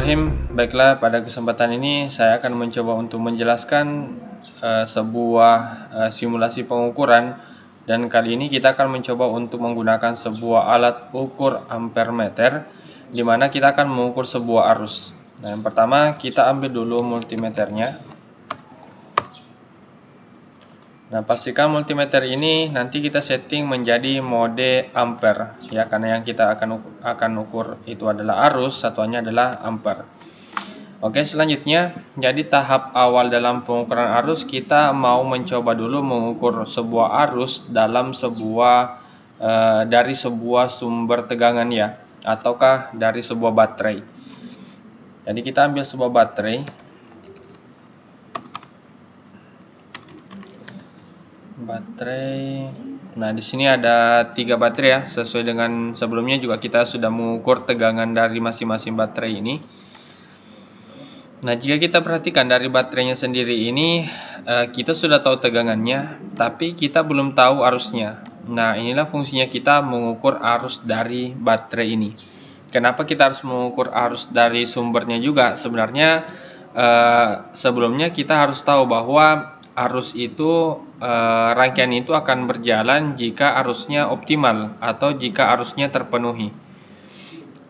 Bismillahirrahmanirrahim. Baiklah, pada kesempatan ini saya akan mencoba untuk menjelaskan sebuah simulasi pengukuran, dan kali ini kita akan mencoba untuk menggunakan sebuah alat ukur ampere meter, di mana kita akan mengukur sebuah arus. Nah, yang pertama kita ambil dulu multimeternya. Nah, pastikan multimeter ini nanti kita setting menjadi mode ampere ya, karena yang kita akan ukur itu adalah arus, satuannya adalah ampere. Oke, selanjutnya jadi tahap awal dalam pengukuran arus, kita mau mencoba dulu mengukur sebuah arus dalam dari sebuah sumber tegangan ya, ataukah dari sebuah baterai. Jadi kita ambil sebuah baterai. Nah, di sini ada 3 baterai ya, sesuai dengan sebelumnya juga kita sudah mengukur tegangan dari masing-masing baterai ini. Nah, jika kita perhatikan dari baterainya sendiri ini, kita sudah tahu tegangannya, tapi kita belum tahu arusnya. Nah, inilah fungsinya kita mengukur arus dari baterai ini. Kenapa kita harus mengukur arus dari sumbernya juga? Sebenarnya sebelumnya kita harus tahu bahwa arus itu, rangkaian itu akan berjalan jika arusnya optimal atau jika arusnya terpenuhi.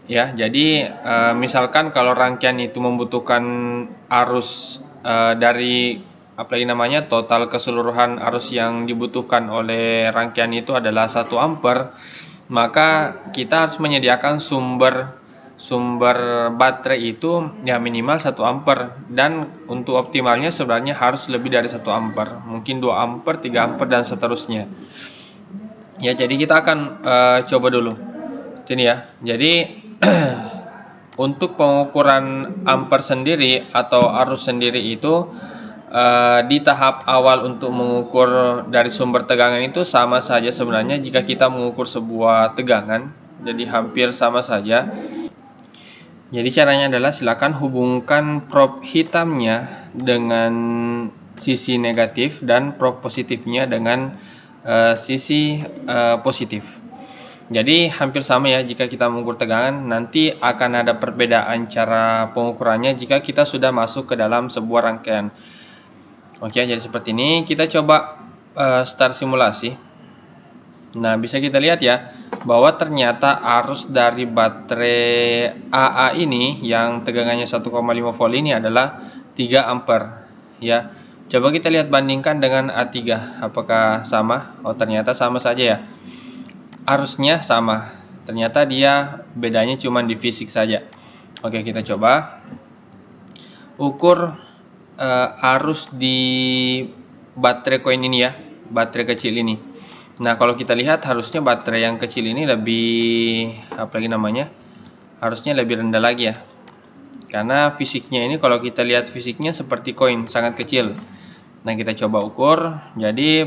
Ya, jadi misalkan kalau rangkaian itu membutuhkan arus dari total keseluruhan arus yang dibutuhkan oleh rangkaian itu adalah 1 ampere, maka kita harus menyediakan sumber baterai itu ya minimal 1 ampere, dan untuk optimalnya sebenarnya harus lebih dari 1 ampere, mungkin 2 ampere, 3 ampere dan seterusnya. Ya, jadi kita akan coba dulu. Ini ya. Jadi untuk pengukuran ampere sendiri atau arus sendiri itu di tahap awal untuk mengukur dari sumber tegangan itu sama saja sebenarnya jika kita mengukur sebuah tegangan, jadi hampir sama saja. Jadi caranya adalah silakan hubungkan probe hitamnya dengan sisi negatif dan probe positifnya dengan sisi positif. Jadi hampir sama ya, jika kita mengukur tegangan nanti akan ada perbedaan cara pengukurannya jika kita sudah masuk ke dalam sebuah rangkaian. Oke, jadi seperti ini. Kita coba start simulasi. Nah, bisa kita lihat ya bahwa ternyata arus dari baterai AA ini yang tegangannya 1,5 volt ini adalah 3 ampere ya. Coba kita lihat bandingkan dengan A3, apakah sama? Oh, ternyata sama saja ya. Arusnya sama, ternyata dia bedanya cuma di fisik saja. Oke, kita coba ukur arus di baterai koin ini ya, baterai kecil ini. Nah, kalau kita lihat harusnya baterai yang kecil ini lebih harusnya lebih rendah lagi ya, karena fisiknya ini kalau kita lihat fisiknya seperti koin, sangat kecil. Nah, kita coba ukur. Jadi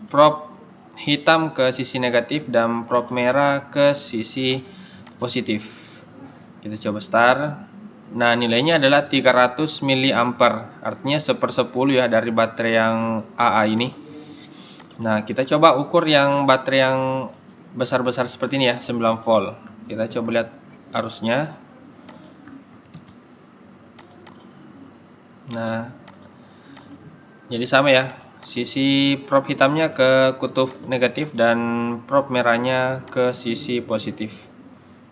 probe hitam ke sisi negatif dan probe merah ke sisi positif. Kita coba start. Nah, nilainya adalah 300 mA, artinya 1/10 ya dari baterai yang AA ini. Nah, kita coba ukur yang baterai yang besar-besar seperti ini ya, 9 volt. Kita coba lihat arusnya. Nah, jadi sama ya, sisi probe hitamnya ke kutub negatif dan probe merahnya ke sisi positif.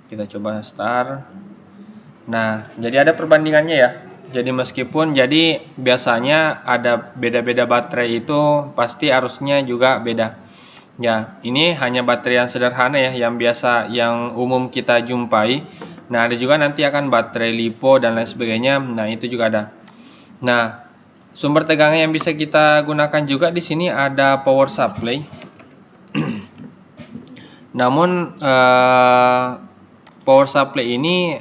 Kita coba start. Nah, jadi ada perbandingannya ya. Jadi meskipun biasanya ada beda-beda baterai itu pasti arusnya juga beda. Ya, ini hanya baterai yang sederhana ya, yang biasa, yang umum kita jumpai. Nah, ada juga nanti akan baterai lipo dan lain sebagainya. Nah, itu juga ada. Nah, sumber tegangan yang bisa kita gunakan juga di sini ada power supply. Namun power supply ini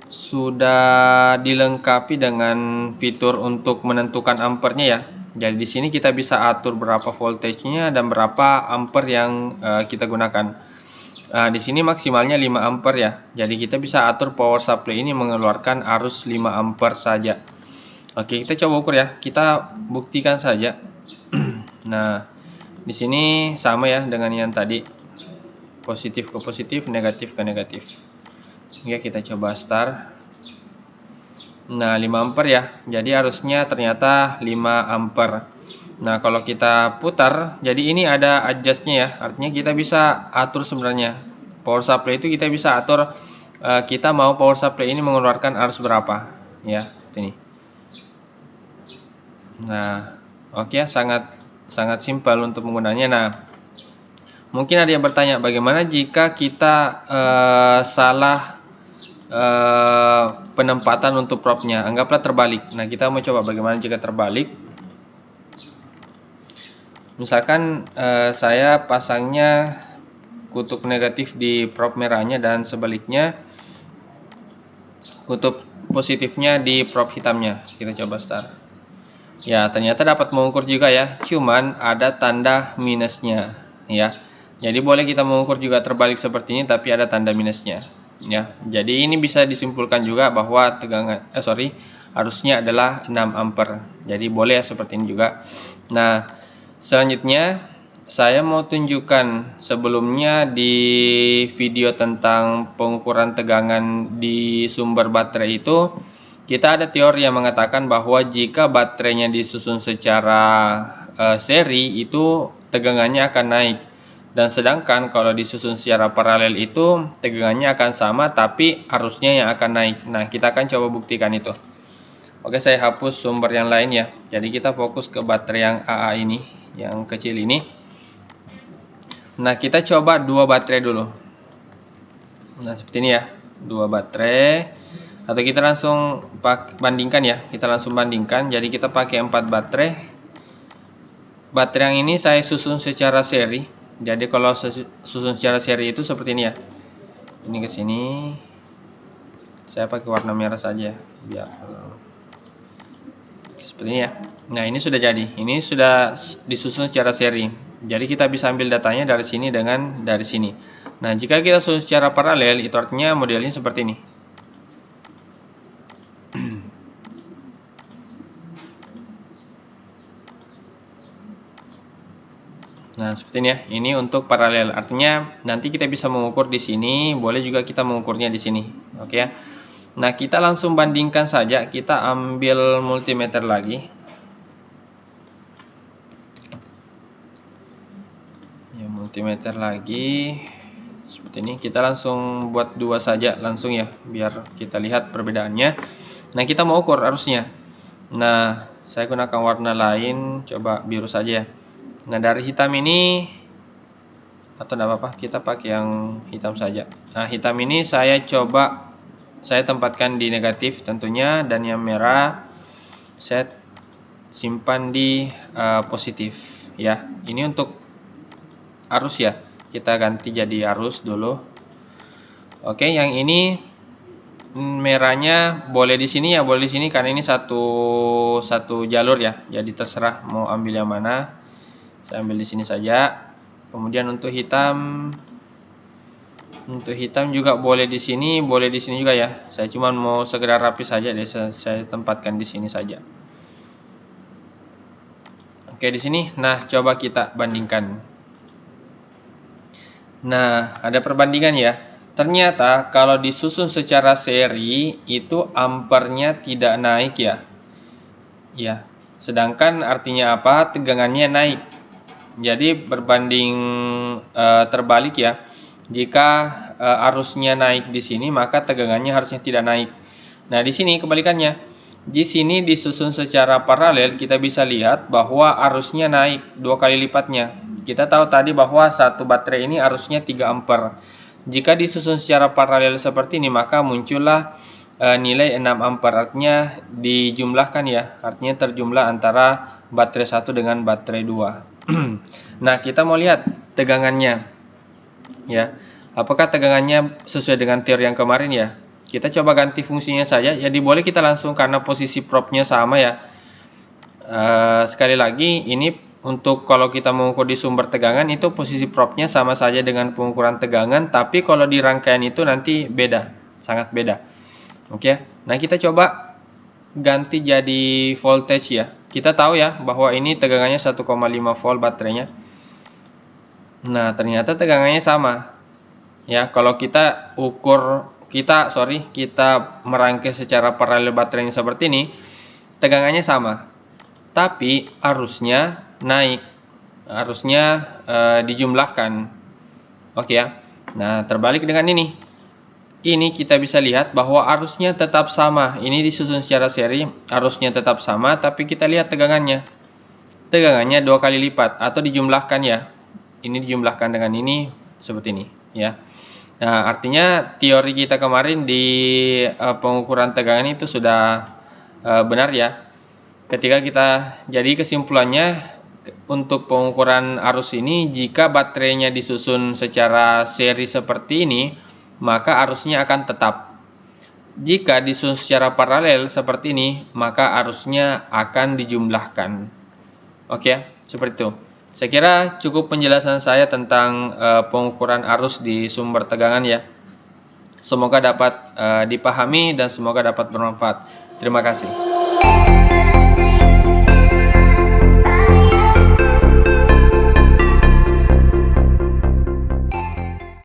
sudah dilengkapi dengan fitur untuk menentukan ampernya ya. Jadi di sini kita bisa atur berapa voltage-nya dan berapa ampere yang kita gunakan. Nah, di sini maksimalnya 5 ampere ya. Jadi kita bisa atur power supply ini mengeluarkan arus 5 ampere saja. Oke, kita coba ukur ya. Kita buktikan saja. Nah, di sini sama ya dengan yang tadi. Positif ke positif, negatif ke negatif. Ya, kita coba start. Nah, 5 ampere ya. Jadi arusnya ternyata 5 ampere. Nah, kalau kita putar, jadi ini ada adjustnya ya. Artinya kita bisa atur sebenarnya. Power supply itu kita bisa atur, kita mau power supply ini mengeluarkan arus berapa. Ya, ini. Nah, oke, sangat simpel untuk menggunakannya. Nah, mungkin ada yang bertanya, bagaimana jika kita salah penempatan untuk propnya? Anggaplah terbalik. Nah, kita mau coba bagaimana jika terbalik. Misalkan saya pasangnya kutub negatif di prop merahnya dan sebaliknya kutub positifnya di prop hitamnya. Kita coba start. Ya, ternyata dapat mengukur juga ya, cuman ada tanda minusnya ya. Jadi boleh kita mengukur juga terbalik seperti ini, tapi ada tanda minusnya ya. Jadi ini bisa disimpulkan juga bahwa tegangan arusnya adalah 6 ampere. Jadi boleh ya seperti ini juga. Nah, selanjutnya saya mau tunjukkan, sebelumnya di video tentang pengukuran tegangan di sumber baterai itu kita ada teori yang mengatakan bahwa jika baterainya disusun secara seri itu tegangannya akan naik, dan sedangkan kalau disusun secara paralel itu tegangannya akan sama tapi arusnya yang akan naik. Nah, kita akan coba buktikan itu. Oke, saya hapus sumber yang lain ya. Jadi kita fokus ke baterai yang AA ini, yang kecil ini. Nah, kita coba 2 baterai dulu. Nah, seperti ini ya, 2 baterai. Atau kita langsung bandingkan ya, kita langsung bandingkan. Jadi kita pakai 4 baterai. Baterai yang ini saya susun secara seri. Jadi kalau susun secara seri itu seperti ini ya. Ini ke sini. Saya pakai warna merah saja biar seperti ini ya. Nah, ini sudah jadi. Ini sudah disusun secara seri. Jadi kita bisa ambil datanya dari sini dengan dari sini. Nah, jika kita susun secara paralel, itu artinya modelnya seperti ini. Nah, seperti ini ya. Ini untuk paralel. Artinya nanti kita bisa mengukur di sini, boleh juga kita mengukurnya di sini. Oke ya. Nah, kita langsung bandingkan saja. Kita ambil multimeter lagi. Ya, multimeter lagi. Seperti ini. Kita langsung buat 2 saja langsung ya, biar kita lihat perbedaannya. Nah, kita mau ukur arusnya. Nah, saya gunakan warna lain, coba biru saja ya. Nah, dari hitam ini, atau tidak apa-apa, kita pakai yang hitam saja. Nah, hitam ini saya tempatkan di negatif tentunya, dan yang merah saya simpan di positif ya. Ini untuk arus ya, kita ganti jadi arus dulu. Oke, yang ini merahnya boleh di sini ya, boleh di sini karena ini satu jalur ya. Jadi terserah mau ambil yang mana. Saya ambil di sini saja. Kemudian untuk hitam juga boleh di sini, boleh di sini juga ya. Saya cuma mau sekedar rapi saja, jadi saya tempatkan di sini saja. Oke, di sini. Nah, coba kita bandingkan. Nah, ada perbandingan ya. Ternyata kalau disusun secara seri itu ampernya tidak naik ya. Ya. Sedangkan artinya apa? Tegangannya naik. Jadi berbanding terbalik ya. Jika arusnya naik di sini, maka tegangannya harusnya tidak naik. Nah, di sini kebalikannya. Di sini disusun secara paralel, kita bisa lihat bahwa arusnya naik 2 kali lipatnya. Kita tahu tadi bahwa satu baterai ini arusnya 3 ampere. Jika disusun secara paralel seperti ini, maka muncullah nilai 6 ampere. Artinya dijumlahkan ya. Artinya terjumlah antara baterai 1 dengan baterai 2. Nah, kita mau lihat tegangannya ya. Apakah tegangannya sesuai dengan teori yang kemarin ya? Kita coba ganti fungsinya saja. Jadi boleh kita langsung karena posisi propnya sama ya. Sekali lagi, ini untuk kalau kita mengukur di sumber tegangan itu posisi propnya sama saja dengan pengukuran tegangan, tapi kalau di rangkaian itu nanti beda, sangat beda. Oke. Nah, kita coba ganti jadi voltage ya. Kita tahu ya bahwa ini tegangannya 1,5 volt baterainya. Nah, ternyata tegangannya sama. Ya, kalau kita ukur kita merangkai secara paralel baterainya seperti ini, tegangannya sama, tapi arusnya naik, arusnya dijumlahkan. Oke ya. Nah, terbalik dengan ini. Ini kita bisa lihat bahwa arusnya tetap sama. Ini disusun secara seri, arusnya tetap sama, tapi kita lihat tegangannya. Tegangannya 2 kali lipat atau dijumlahkan ya. Ini dijumlahkan dengan ini seperti ini ya. Nah, artinya teori kita kemarin di pengukuran tegangan itu sudah benar ya. Ketika kita jadi kesimpulannya untuk pengukuran arus ini, jika baterainya disusun secara seri seperti ini, maka arusnya akan tetap. Jika disusun secara paralel seperti ini, maka arusnya akan dijumlahkan. Oke, seperti itu. Saya kira cukup penjelasan saya tentang pengukuran arus di sumber tegangan ya. Semoga dapat dipahami dan semoga dapat bermanfaat. Terima kasih.